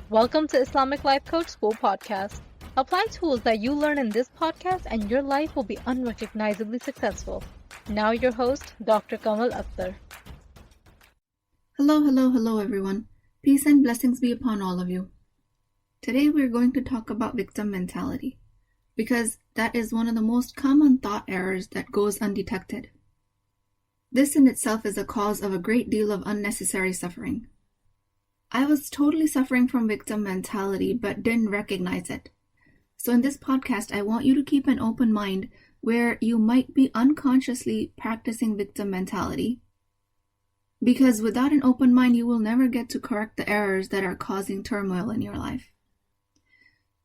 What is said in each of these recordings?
Welcome to Islamic Life Coach School Podcast. Apply tools that you learn in this podcast and your life will be unrecognizably successful. Now your host, Dr. Kamal Akhtar. Hello everyone. Peace and blessings be upon all of you. Today we're going to talk about victim mentality because that is one of the most common thought errors that goes undetected. This in itself is a cause of a great deal of unnecessary suffering. I was totally suffering from victim mentality but didn't recognize it. So in this podcast, I want you to keep an open mind where you might be unconsciously practicing victim mentality. Because without an open mind, you will never get to correct the errors that are causing turmoil in your life.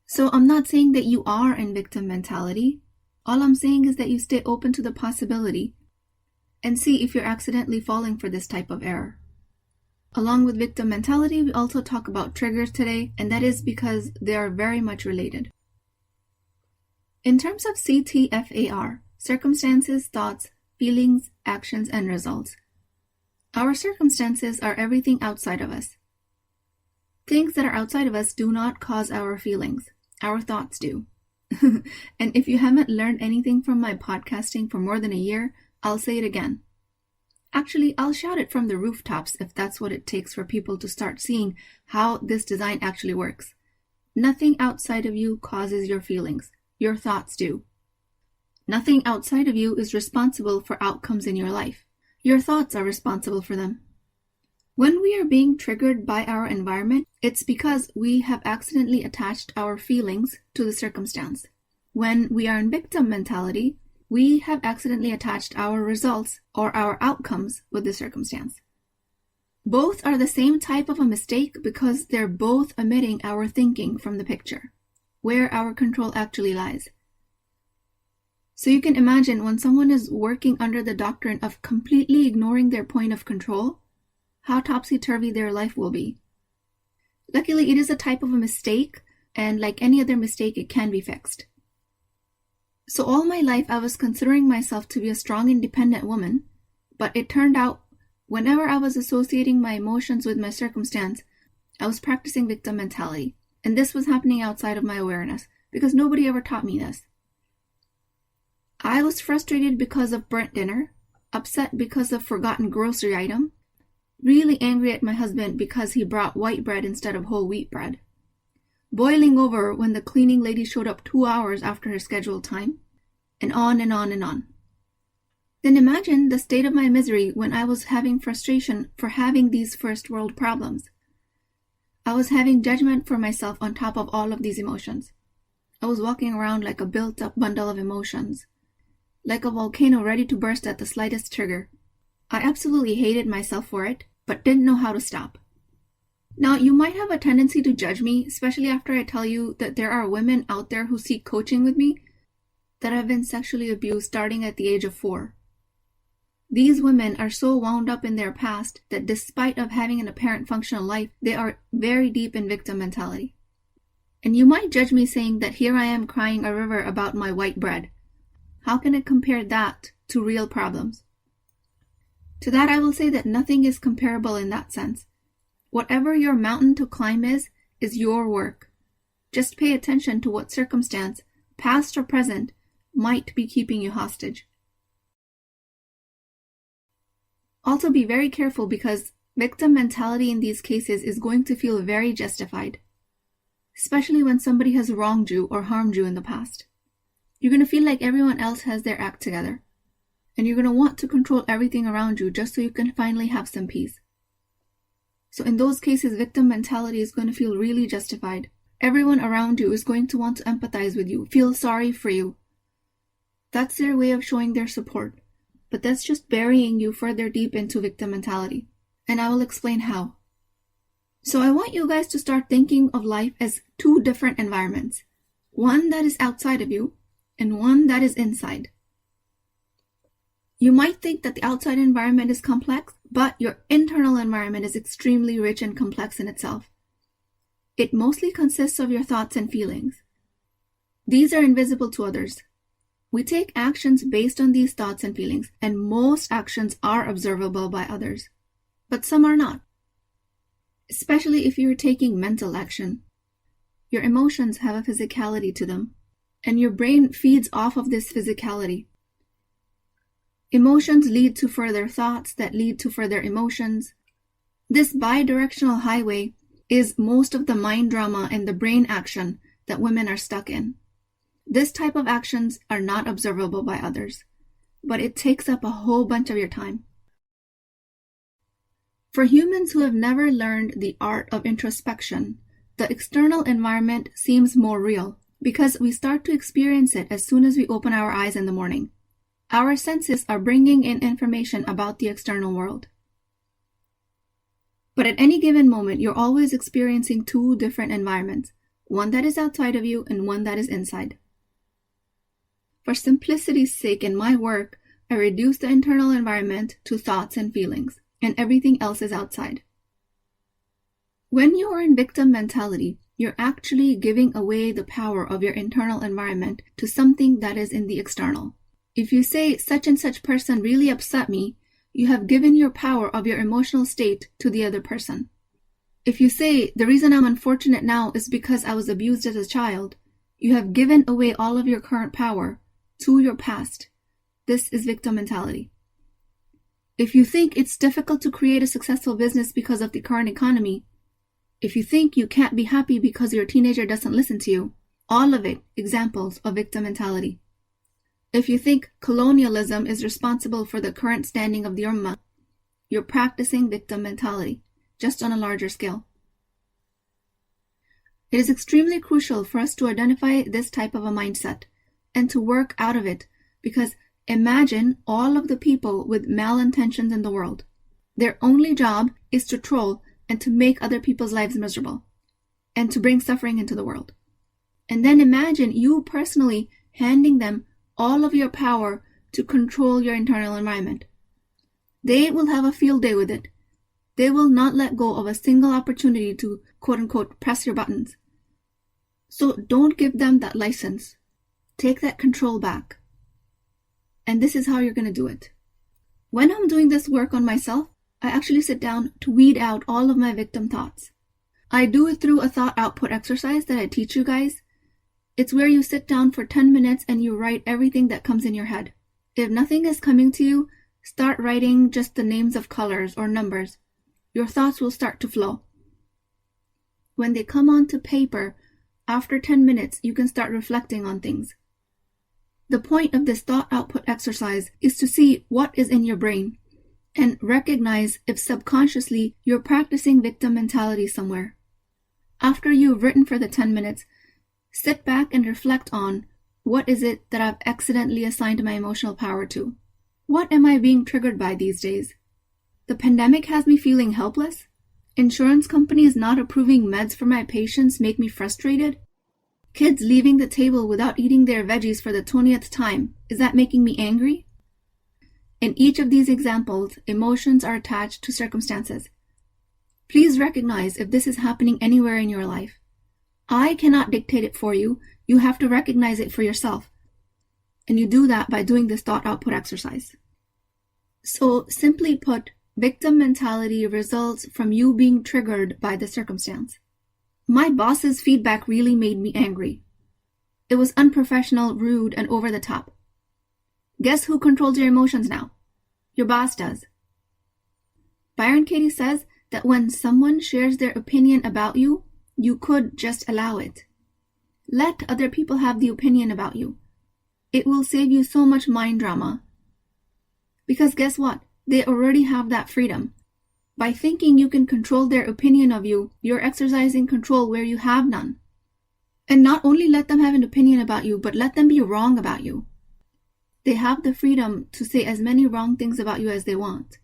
So I'm not saying that you are in victim mentality. All I'm saying is that you stay open to the possibility and see if you're accidentally falling for this type of error. Along with victim mentality, we also talk about triggers today, and that is because they are very much related. In terms of CTFAR, circumstances, thoughts, feelings, actions, and results, our circumstances are everything outside of us. Things that are outside of us do not cause our feelings. Our thoughts do. And if you haven't learned anything from my podcasting for more than a year, I'll say it again. Actually, I'll shout it from the rooftops if that's what it takes for people to start seeing how this design actually works. Nothing outside of you causes your feelings. Your thoughts do. Nothing outside of you is responsible for outcomes in your life. Your thoughts are responsible for them. When we are being triggered by our environment, it's because we have accidentally attached our feelings to the circumstance. When we are in victim mentality, we have accidentally attached our results or our outcomes with the circumstance. Both are the same type of a mistake because they're both omitting our thinking from the picture, where our control actually lies. So you can imagine when someone is working under the doctrine of completely ignoring their point of control, how topsy-turvy their life will be. Luckily, it is a type of a mistake, and like any other mistake, it can be fixed. So all my life, I was considering myself to be a strong, independent woman, but it turned out whenever I was associating my emotions with my circumstance, I was practicing victim mentality. And this was happening outside of my awareness because nobody ever taught me this. I was frustrated because of burnt dinner, upset because of forgotten grocery item, really angry at my husband because he brought white bread instead of whole wheat bread, boiling over when the cleaning lady showed up 2 hours after her scheduled time, and on and on and on. Then imagine the state of my misery when I was having frustration for having these first world problems. I was having judgment for myself on top of all of these emotions. I was walking around like a built-up bundle of emotions, like a volcano ready to burst at the slightest trigger. I absolutely hated myself for it, but didn't know how to stop. Now, you might have a tendency to judge me, especially after I tell you that there are women out there who seek coaching with me that have been sexually abused starting at the age of 4. These women are so wound up in their past that despite of having an apparent functional life, they are very deep in victim mentality. And you might judge me saying that here I am crying a river about my white bread. How can I compare that to real problems? To that I will say that nothing is comparable in that sense. Whatever your mountain to climb is your work. Just pay attention to what circumstance, past or present, might be keeping you hostage. Also be very careful because victim mentality in these cases is going to feel very justified, especially when somebody has wronged you or harmed you in the past. You're going to feel like everyone else has their act together, and you're going to want to control everything around you just so you can finally have some peace. So in those cases, victim mentality is going to feel really justified. Everyone around you is going to want to empathize with you, feel sorry for you. That's their way of showing their support. But that's just burying you further deep into victim mentality. And I will explain how. So I want you guys to start thinking of life as 2 different environments. One that is outside of you, and one that is inside. You might think that the outside environment is complex, but your internal environment is extremely rich and complex in itself. It mostly consists of your thoughts and feelings. These are invisible to others. We take actions based on these thoughts and feelings, and most actions are observable by others, but some are not. especially if you're taking mental action. Your emotions have a physicality to them, and your brain feeds off of this physicality. Emotions lead to further thoughts that lead to further emotions. This bidirectional highway is most of the mind drama and the brain action that women are stuck in. This type of actions are not observable by others, but it takes up a whole bunch of your time. For humans who have never learned the art of introspection, the external environment seems more real because we start to experience it as soon as we open our eyes in the morning. Our senses are bringing in information about the external world. But at any given moment, you're always experiencing two different environments, one that is outside of you and one that is inside. For simplicity's sake in my work, I reduce the internal environment to thoughts and feelings, and everything else is outside. When you are in victim mentality, you're actually giving away the power of your internal environment to something that is in the external. If you say such and such person really upset me, you have given your power of your emotional state to the other person. If you say the reason I'm unfortunate now is because I was abused as a child, you have given away all of your current power to your past. This is victim mentality. If you think it's difficult to create a successful business because of the current economy, if you think you can't be happy because your teenager doesn't listen to you, all of it examples of victim mentality. If you think colonialism is responsible for the current standing of the Ummah, you're practicing victim mentality, just on a larger scale. It is extremely crucial for us to identify this type of a mindset and to work out of it, because imagine all of the people with malintentions in the world. Their only job is to troll and to make other people's lives miserable and to bring suffering into the world. And then imagine you personally handing them all of your power to control your internal environment. They will have a field day with it. They will not let go of a single opportunity to quote-unquote press your buttons. So don't give them that license. Take that control back. And this is how you're going to do it. When I'm doing this work on myself, I actually sit down to weed out all of my victim thoughts. I do it through a thought output exercise that I teach you guys. It's where you sit down for 10 minutes and you write everything that comes in your head. If nothing is coming to you, start writing just the names of colors or numbers. Your thoughts will start to flow. When they come onto paper, after 10 minutes, you can start reflecting on things. The point of this thought output exercise is to see what is in your brain and recognize if subconsciously you're practicing victim mentality somewhere. After you've written for the 10 minutes, sit back and reflect on what is it that I've accidentally assigned my emotional power to. What am I being triggered by these days? The pandemic has me feeling helpless? Insurance companies not approving meds for my patients make me frustrated? Kids leaving the table without eating their veggies for the 20th time, is that making me angry? In each of these examples, emotions are attached to circumstances. Please recognize if this is happening anywhere in your life. I cannot dictate it for you. You have to recognize it for yourself. And you do that by doing this thought output exercise. So simply put, victim mentality results from you being triggered by the circumstance. My boss's feedback really made me angry. It was unprofessional, rude, and over the top. Guess who controls your emotions now? Your boss does. Byron Katie says that when someone shares their opinion about you, you could just allow it. Let other people have the opinion about you. It will save you so much mind drama. Because guess what? They already have that freedom. By thinking you can control their opinion of you, you're exercising control where you have none. And not only let them have an opinion about you, but let them be wrong about you. They have the freedom to say as many wrong things about you as they want.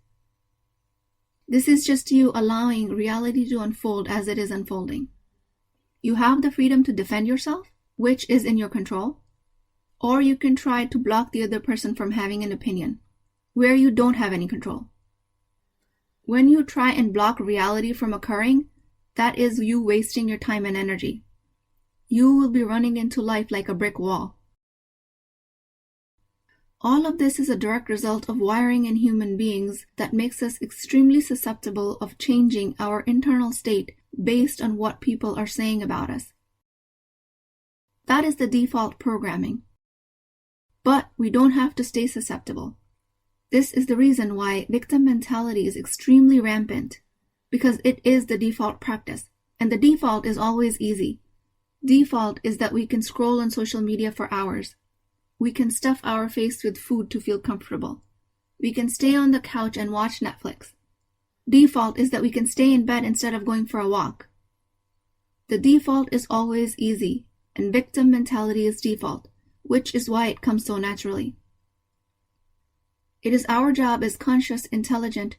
This is just you allowing reality to unfold as it is unfolding. You have the freedom to defend yourself, which is in your control, or you can try to block the other person from having an opinion, where you don't have any control. When you try and block reality from occurring, that is you wasting your time and energy. You will be running into life like a brick wall. All of this is a direct result of wiring in human beings that makes us extremely susceptible of changing our internal state based on what people are saying about us. That is the default programming. But we don't have to stay susceptible. This is the reason why victim mentality is extremely rampant, because it is the default practice, and the default is always easy. Default is that we can scroll on social media for hours. We can stuff our face with food to feel comfortable. We can stay on the couch and watch Netflix. Default is that we can stay in bed instead of going for a walk. The default is always easy, and victim mentality is default, which is why it comes so naturally. It is our job as conscious, intelligent,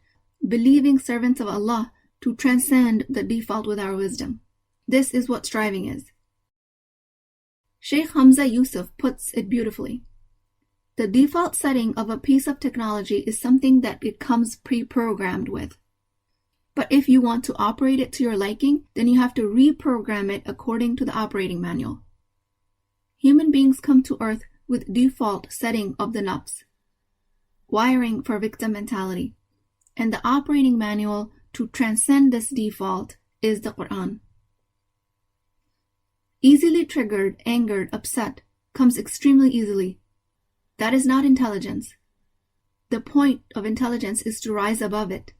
believing servants of Allah to transcend the default with our wisdom. This is what striving is. Sheikh Hamza Yusuf puts it beautifully. The default setting of a piece of technology is something that it comes pre-programmed with. But if you want to operate it to your liking, then you have to reprogram it according to the operating manual. Human beings come to earth with default setting of the nafs, wiring for victim mentality, and the operating manual to transcend this default is the Quran. Easily triggered, angered, upset comes extremely easily. That is not intelligence. The point of intelligence is to rise above it.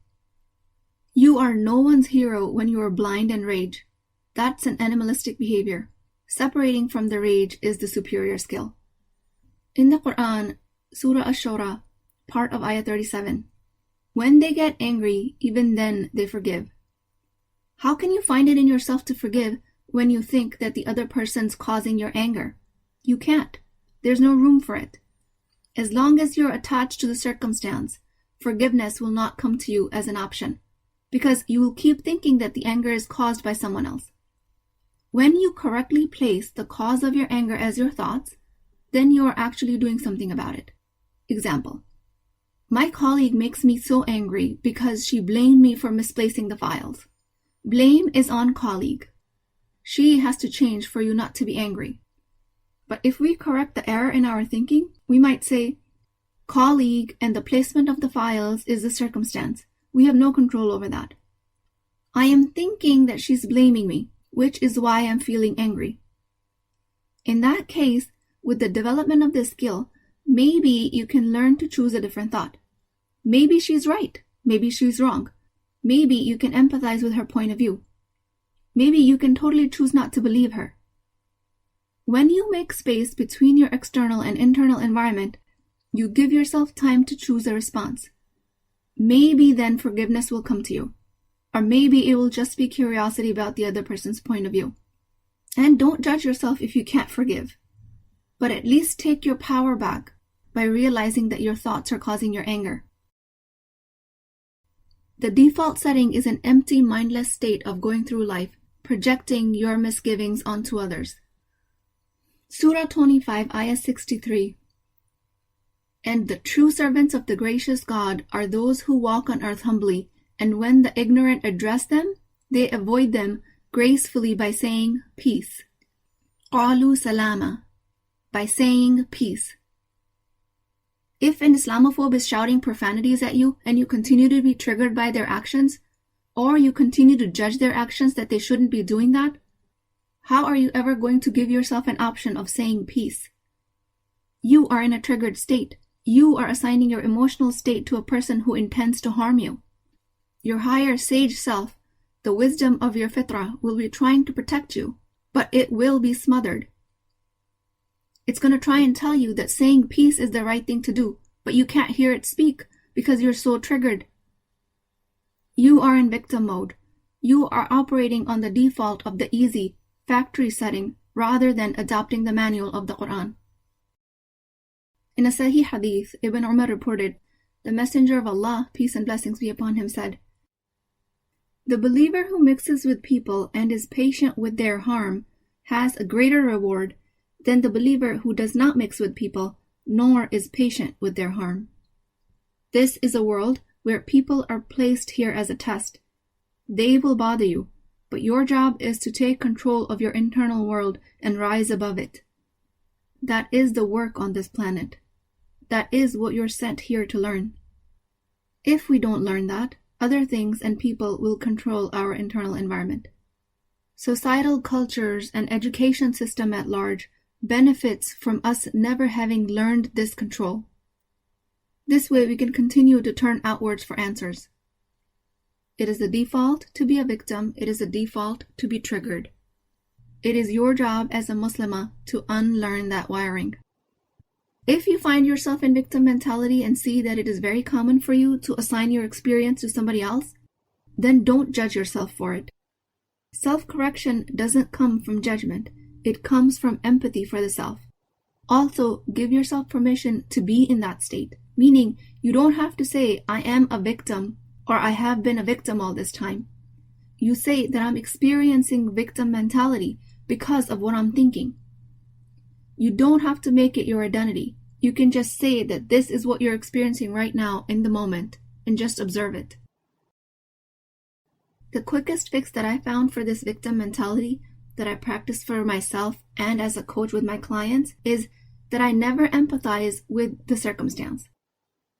You are no one's hero when you are blind and rage. That's an animalistic behavior. Separating from the rage is the superior skill. In the Quran, Surah Ash-Shura, part of Ayah 37, when they get angry, even then they forgive. How can you find it in yourself to forgive when you think that the other person's causing your anger? You can't. There's no room for it. As long as you're attached to the circumstance, forgiveness will not come to you as an option, because you will keep thinking that the anger is caused by someone else. When you correctly place the cause of your anger as your thoughts, then you are actually doing something about it. Example: my colleague makes me so angry because she blamed me for misplacing the files. Blame is on colleague. She has to change for you not to be angry. But if we correct the error in our thinking, we might say, colleague and the placement of the files is the circumstance. We have no control over that. I am thinking that she's blaming me, which is why I'm feeling angry. In that case, with the development of this skill, maybe you can learn to choose a different thought. Maybe she's right. Maybe she's wrong. Maybe you can empathize with her point of view. Maybe you can totally choose not to believe her. When you make space between your external and internal environment, you give yourself time to choose a response. Maybe then forgiveness will come to you. Or maybe it will just be curiosity about the other person's point of view. And don't judge yourself if you can't forgive. But at least take your power back by realizing that your thoughts are causing your anger. The default setting is an empty, mindless state of going through life, projecting your misgivings onto others. Surah 25, Ayah 63. And the true servants of the gracious God are those who walk on earth humbly, and when the ignorant address them, they avoid them gracefully by saying peace. Qalu salama, by saying peace. If an Islamophobe is shouting profanities at you and you continue to be triggered by their actions, or you continue to judge their actions that they shouldn't be doing that, how are you ever going to give yourself an option of saying peace? You are in a triggered state. You are assigning your emotional state to a person who intends to harm you. Your higher sage self, the wisdom of your fitrah, will be trying to protect you, but it will be smothered. It's going to try and tell you that saying peace is the right thing to do, but you can't hear it speak because you're so triggered. You are in victim mode. You are operating on the default of the easy, factory setting rather than adopting the manual of the Quran. In a Sahih Hadith, Ibn Umar reported, the Messenger of Allah, peace and blessings be upon him, said, the believer who mixes with people and is patient with their harm has a greater reward than the believer who does not mix with people nor is patient with their harm. This is a world where people are placed here as a test. They will bother you, but your job is to take control of your internal world and rise above it. That is the work on this planet. that is what you're sent here to learn. If we don't learn that, other things and people will control our internal environment. Societal cultures and education system at large benefits from us never having learned this control. This way we can continue to turn outwards for answers. It is the default to be a victim. It is a default to be triggered. It is your job as a Muslimah to unlearn that wiring. If you find yourself in victim mentality and see that it is very common for you to assign your experience to somebody else, then don't judge yourself for it. Self-correction doesn't come from judgment. It comes from empathy for the self. Also, give yourself permission to be in that state, meaning you don't have to say, I am a victim or I have been a victim all this time. You say that I'm experiencing victim mentality because of what I'm thinking. You don't have to make it your identity. You can just say that this is what you're experiencing right now in the moment and just observe it. The quickest fix that I found for this victim mentality that I practice for myself and as a coach with my clients is that I never empathize with the circumstance.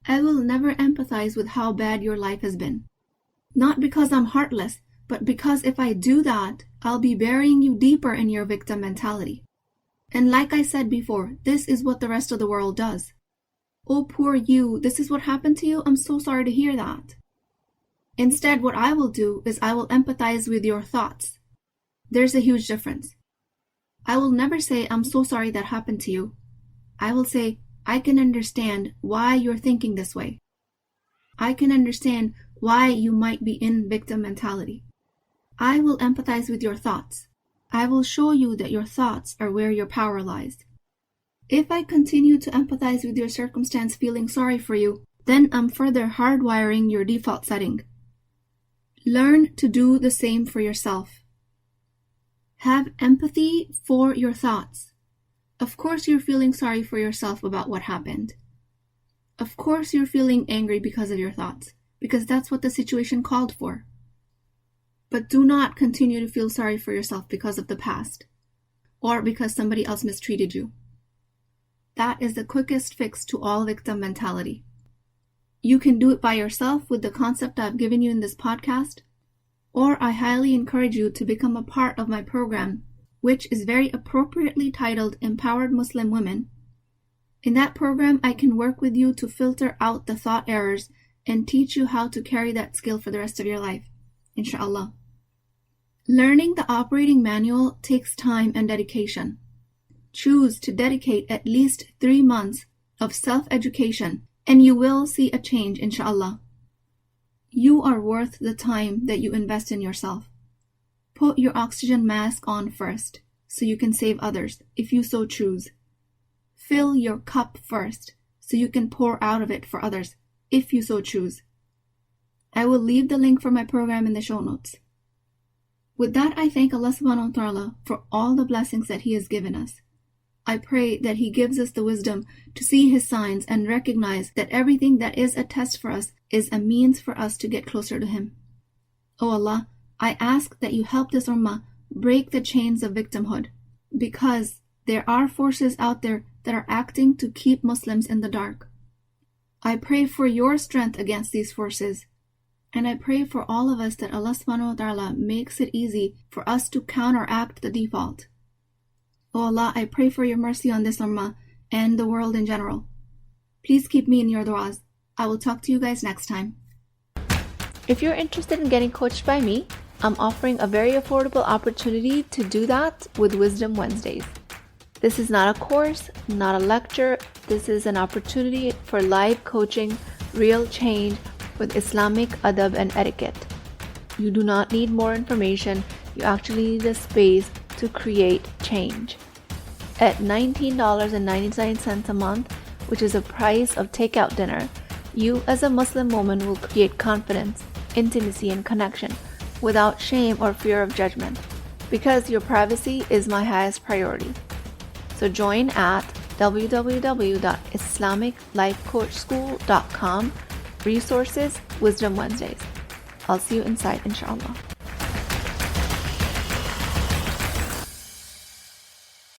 I will never empathize with how bad your life has been. Not because I'm heartless, but because if I do that, I'll be burying you deeper in your victim mentality. And like I said before, this is what the rest of the world does. Oh, poor you, this is what happened to you? I'm so sorry to hear that. Instead, what I will do is I will empathize with your thoughts. There's a huge difference. I will never say, I'm so sorry that happened to you. I will say, I can understand why you're thinking this way. I can understand why you might be in victim mentality. I will empathize with your thoughts. I will show you that your thoughts are where your power lies. If I continue to empathize with your circumstance feeling sorry for you, then I'm further hardwiring your default setting. Learn to do the same for yourself. Have empathy for your thoughts. Of course you're feeling sorry for yourself about what happened. Of course you're feeling angry because of your thoughts, because that's what the situation called for. But do not continue to feel sorry for yourself because of the past, or because somebody else mistreated you. That is the quickest fix to all victim mentality. You can do it by yourself with the concept I've given you in this podcast, or I highly encourage you to become a part of my program, which is very appropriately titled Empowered Muslim Women. In that program, I can work with you to filter out the thought errors and teach you how to carry that skill for the rest of your life, inshallah. Learning the operating manual takes time and dedication. Choose to dedicate at least 3 months of self-education and you will see a change, inshallah. You are worth the time that you invest in yourself. Put your oxygen mask on first so you can save others if you so choose. Fill your cup first so you can pour out of it for others if you so choose. I will leave the link for my program in the show notes. With that, I thank Allah subhanahu wa ta'ala for all the blessings that He has given us. I pray that He gives us the wisdom to see His signs and recognize that everything that is a test for us is a means for us to get closer to Him. O Allah, I ask that you help this ummah break the chains of victimhood, because there are forces out there that are acting to keep Muslims in the dark. I pray for your strength against these forces, and I pray for all of us that Allah subhanahu wa ta'ala makes it easy for us to counteract the default. O Allah, I pray for your mercy on this ummah and the world in general. Please keep me in your du'as. I will talk to you guys next time. If you're interested in getting coached by me, I'm offering a very affordable opportunity to do that with Wisdom Wednesdays. This is not a course, not a lecture. This is an opportunity for live coaching, real change with Islamic adab and etiquette. You do not need more information. You actually need a space to create change. At $19.99 a month, which is the price of takeout dinner, you as a Muslim woman will create confidence, intimacy, and connection without shame or fear of judgment, because your privacy is my highest priority. So join at www.islamiclifecoachschool.com, resources, Wisdom Wednesdays. I'll see you inside, inshallah.